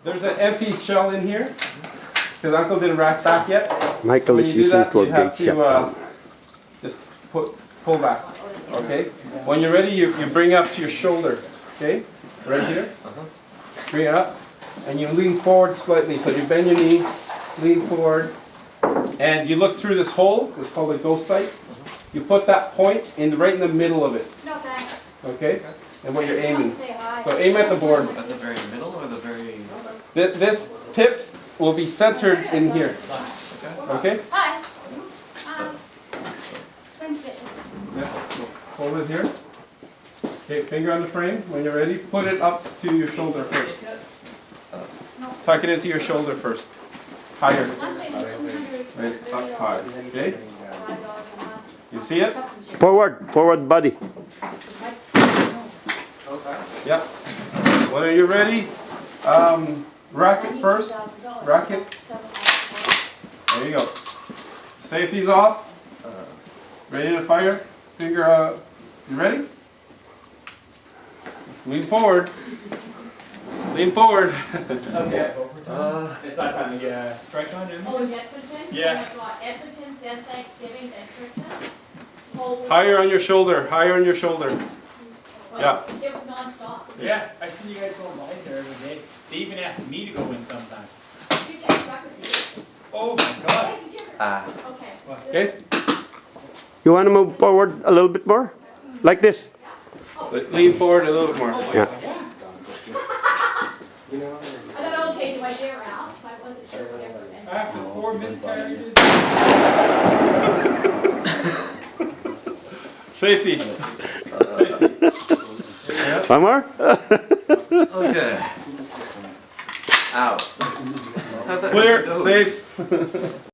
There's an empty shell in here because Uncle didn't rack back yet. Michael When is you do using that, you have 12 gauge shotgun. just pull back. Okay. When you're ready, you bring up to your shoulder. Okay. Right here. Bring it up, and you lean forward slightly. So you bend your knee, lean forward, and you look through this hole. It's called a ghost sight. You put that point right in the middle of it. No, thanks. Okay. And what you're aiming. Say hi. So aim at the board. At the very middle or the very... This tip will be centered in here. Okay? Hi. Friendship. Yeah. Hold it here. Okay, finger on the frame. When you're ready, put it up to your shoulder first. Tuck it into your shoulder first. Higher. Right, up high. Okay? You see it? Forward body. Yep. When are you ready? Rack it first. Rack it. There you go. Safety's off. Ready to fire. Finger, you ready? Lean forward. Lean forward. Okay. It's that time to get strike on, isn't Oh, it? Edmonton? Yeah. Edmonton, then Thanksgiving, then Christmas. Holy- Higher on your shoulder. Higher on your shoulder. Well, Yeah. It was non-stop. Yeah, I see you guys go by there every day. They even ask me to go in sometimes. You get stuck with you. Oh my god. Hey, did you ever- Okay. Okay? You want to move forward a little bit more? Like this? Lean forward a little bit more. Yeah. I thought, okay, do I dare out? I wasn't sure whatever. And- After 4 miscarriages. Safety. One more? Okay. Ow. Clear. Safe.